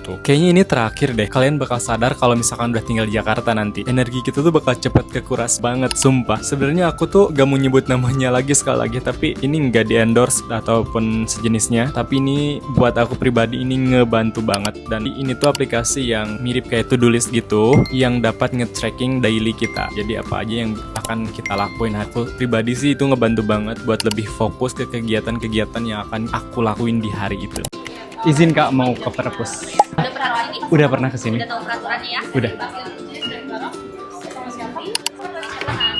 tuh. Kayaknya ini terakhir deh. Kalian bakal sadar kalau misalkan udah tinggal di Jakarta nanti, energi kita tuh bakal cepet kekuras banget, sumpah. Sebenarnya aku tuh gak mau nyebut namanya lagi sekali lagi, tapi ini nggak di endorse ataupun sejenisnya. Tapi ini buat aku pribadi ini ngebantu banget. Dan ini tuh aplikasi yang mirip kayak to-do list gitu, yang dapat nge-tracking daily kita. Jadi apa aja yang akan kita lakuin. Aku pribadi sih itu ngebantu banget buat lebih fokus ke kegiatan-kegiatan yang akan aku lakuin di hari itu. Izin Kak, mau ke perpus. Udah pernah kesini? Udah pernah kesini. Udah tahu peraturannya ya? Udah.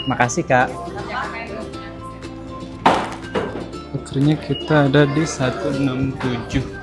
Makasih Kak. Akhirnya kita ada di 167.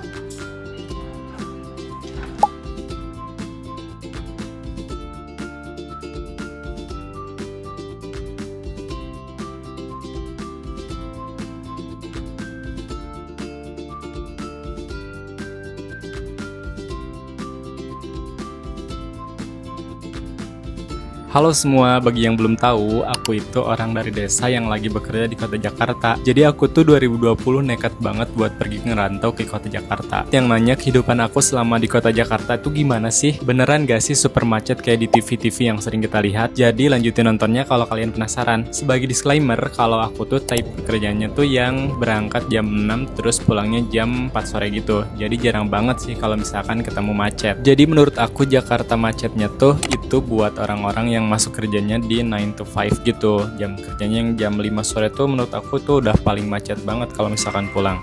Halo semua, bagi yang belum tahu, aku itu orang dari desa yang lagi bekerja di kota Jakarta. Jadi aku tuh 2020 nekat banget buat pergi ngerantau ke kota Jakarta. Yang nanya kehidupan aku selama di kota Jakarta tuh gimana sih? Beneran gak sih super macet kayak di TV-TV yang sering kita lihat? Jadi lanjutin nontonnya kalau kalian penasaran. Sebagai disclaimer, kalau aku tuh type pekerjaannya tuh yang berangkat jam 6 terus pulangnya jam 4 sore gitu. Jadi jarang banget sih kalau misalkan ketemu macet. Jadi menurut aku Jakarta macetnya tuh itu buat orang-orang yang masuk kerjanya di 9 to 5 gitu. Jam kerjanya yang jam 5 sore tuh menurut aku tuh udah paling macet banget kalau misalkan pulang.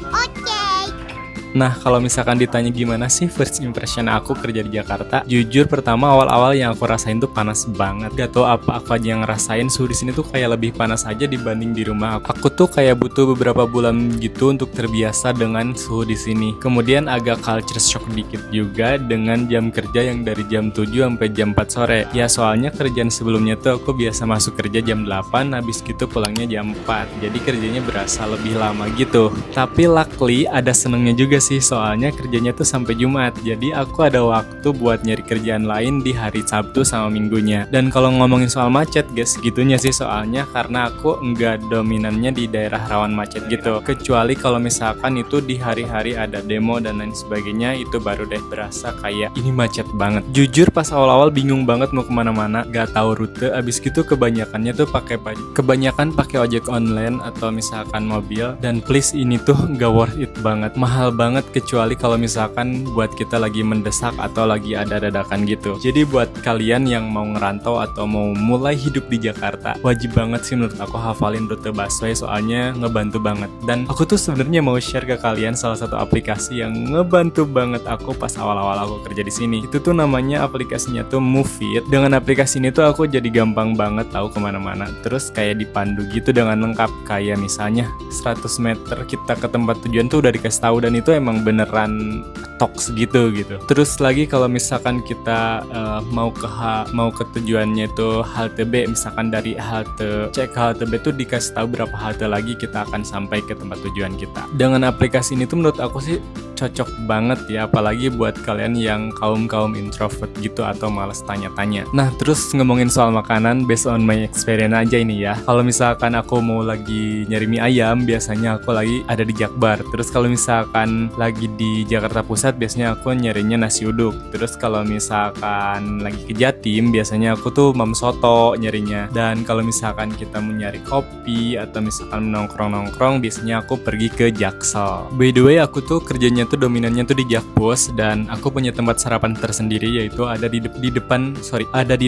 Nah, kalau misalkan ditanya gimana sih first impression aku kerja di Jakarta, jujur pertama awal-awal yang aku rasain tuh panas banget. Gak tau apa aku aja yang ngerasain suhu di sini tuh kayak lebih panas aja dibanding di rumah. Aku tuh kayak butuh beberapa bulan gitu untuk terbiasa dengan suhu di sini. Kemudian agak culture shock dikit juga dengan jam kerja yang dari jam 7 sampai jam 4 sore. Ya soalnya kerjaan sebelumnya tuh aku biasa masuk kerja jam 8, habis gitu pulangnya jam 4. Jadi kerjanya berasa lebih lama gitu. Tapi luckily ada senengnya juga sih, soalnya kerjanya tuh sampai Jumat. Jadi aku ada waktu buat nyari kerjaan lain di hari Sabtu sama Minggunya. Dan kalau ngomongin soal macet guys, segitunya sih soalnya karena aku nggak dominannya di daerah rawan macet gitu. Kecuali kalau misalkan itu di hari-hari ada demo dan lain sebagainya, itu baru deh berasa kayak ini macet banget. Jujur pas awal-awal bingung banget mau kemana-mana, gak tahu rute. Abis gitu kebanyakannya tuh kebanyakan pakai ojek online atau misalkan mobil. Dan please ini tuh gak worth it banget, mahal banget kecuali kalau misalkan buat kita lagi mendesak atau lagi ada dadakan gitu. Jadi buat kalian yang mau ngerantau atau mau mulai hidup di Jakarta, wajib banget sih menurut aku hafalin rute busway, soalnya ngebantu banget. Dan aku tuh sebenarnya mau share ke kalian salah satu aplikasi yang ngebantu banget aku pas awal-awal aku kerja di sini. Itu tuh namanya aplikasinya tuh Move It. Dengan aplikasi ini tuh aku jadi gampang banget tahu kemana-mana. Terus kayak dipandu gitu dengan lengkap. Kayak misalnya 100 meter kita ke tempat tujuan tuh udah dikasih tahu, dan itu emang beneran talks gitu. Terus lagi kalau misalkan kita mau ke tujuannya itu halte B, misalkan dari halte C ke halte B tuh dikasih tahu berapa halte lagi kita akan sampai ke tempat tujuan kita. Dengan aplikasi ini tuh menurut aku sih cocok banget ya, apalagi buat kalian yang kaum introvert gitu atau malas tanya-tanya. Nah, terus ngomongin soal makanan, based on my experience aja ini ya. Kalau misalkan aku mau lagi nyari mie ayam, biasanya aku lagi ada di Jakbar. Terus kalau misalkan lagi di Jakarta Pusat, biasanya aku nyarinya nasi uduk. Terus kalau misalkan lagi ke Jatim, biasanya aku tuh mam soto nyarinya. Dan kalau misalkan kita mau nyari kopi atau misalkan nongkrong-nongkrong, biasanya aku pergi ke Jaksel. By the way, aku tuh kerjanya tuh dominannya tuh di Jakpus, dan aku punya tempat sarapan tersendiri, yaitu ada di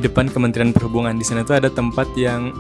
depan Kementerian Perhubungan. Di sana tuh ada tempat yang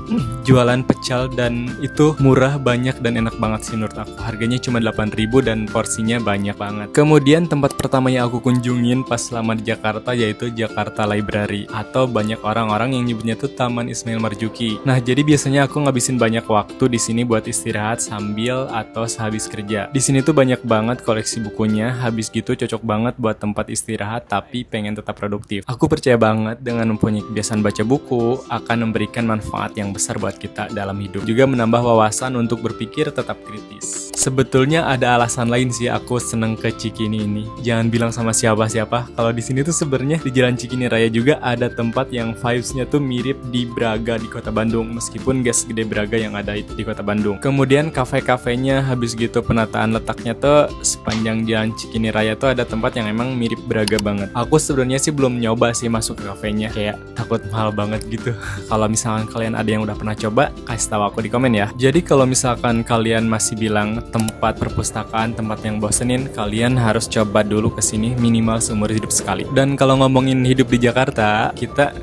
jualan pecel, dan itu murah, banyak, dan enak banget sih menurut aku. Harganya cuma 8.000 dan porsinya banyak banget. Kemudian tempat pertama yang aku kunjungin pas selama di Jakarta yaitu Jakarta Library, atau banyak orang-orang yang nyebutnya tuh Taman Ismail Marzuki. Nah, jadi biasanya aku ngabisin banyak waktu di sini buat istirahat sambil atau sehabis kerja. Di sini tuh banyak banget koleksi bukunya. Habis gitu cocok banget buat tempat istirahat tapi pengen tetap produktif. Aku percaya banget dengan mempunyai kebiasaan baca buku akan memberikan manfaat yang besar buat kita dalam hidup. Juga menambah wawasan untuk berpikir tetap kritis. Sebetulnya ada alasan lain sih aku seneng ke Cikini ini. jangan bilang sama siapa-siapa kalau di sini tuh sebenarnya di Jalan Cikini Raya juga ada tempat yang vibes-nya tuh mirip di Braga di Kota Bandung, meskipun gak segede Braga yang ada di Kota Bandung. Kemudian kafe-kafenya, habis gitu penataan letaknya tuh sepanjang Jalan Cikini Raya tuh ada tempat yang emang mirip Braga banget. Aku sebenarnya sih belum nyoba sih masuk ke kafenya, kayak takut mahal banget gitu. Kalau misalkan kalian ada yang udah pernah coba, kasih tahu aku di komen ya. Jadi kalau misalkan kalian masih bilang tempat perpustakaan tempat yang bosenin, kalian harus coba dulu kesini minimal seumur hidup sekali. Dan kalau ngomongin hidup di Jakarta, kita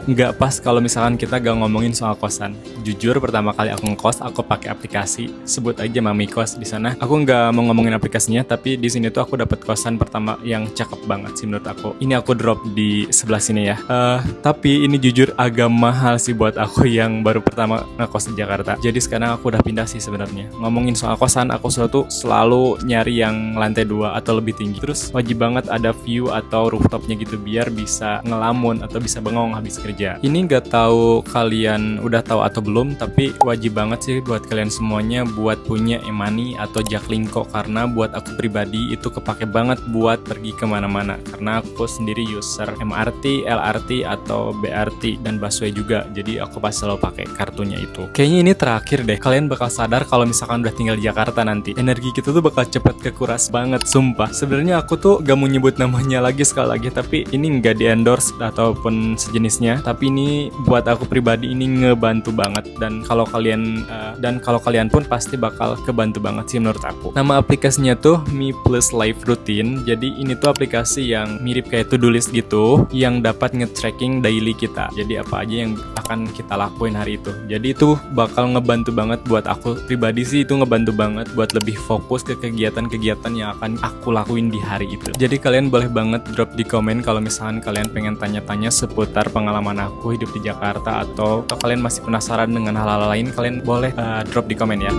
nggak pas kalau misalkan kita gak ngomongin soal kosan. Jujur pertama kali aku ngekos, aku pakai aplikasi, sebut aja Mami Kos di sana. Aku nggak mau ngomongin aplikasinya, tapi di sini tuh aku dapat kosan pertama yang cakep banget sih menurut aku. Ini aku drop di sebelah sini ya. Tapi ini jujur agak mahal sih buat aku yang baru pertama ngekos di Jakarta. Jadi sekarang aku udah pindah sih sebenarnya. Ngomongin soal kosan, aku selalu nyari yang lantai 2 atau lebih tinggi. Terus wajib banget ada view atau rooftopnya gitu biar bisa ngelamun atau bisa bengong habis kerja. Ini nggak tahu kalian udah tahu atau belum, tapi wajib banget sih buat kalian semuanya buat punya e-money atau Jaklingko, karena buat aku pribadi itu kepake banget buat pergi kemana-mana, karena aku sendiri user MRT, LRT atau BRT dan busway juga, jadi aku pasti selalu pakai kartunya itu. Kayaknya ini terakhir deh, kalian bakal sadar kalau misalkan udah tinggal di Jakarta nanti energi kita tuh bakal cepet kekuras banget, sumpah. Sebenarnya aku tuh gak mau nyebut namanya lagi sekali lagi, tapi ini nggak di endorse ataupun sejenisnya, tapi ini buat aku pribadi ini ngebantu banget, dan kalau kalian pun pasti bakal kebantu banget sih menurut aku. Nama aplikasinya tuh Me Plus Life Routine. Jadi ini tuh aplikasi yang mirip kayak to-do list gitu, yang dapat nge-tracking daily kita. Jadi apa aja yang akan kita lakuin hari itu. Jadi itu bakal ngebantu banget buat aku pribadi sih, itu ngebantu banget buat lebih fokus ke kegiatan-kegiatan yang akan aku lakuin di hari itu. Jadi kalian boleh banget drop di komen kalau misalkan kalian pengen tanya-tanya seputar pengalaman aku hidup di Jakarta, atau kalian masih penasaran dengan hal-hal lain, kalian boleh drop di komen ya.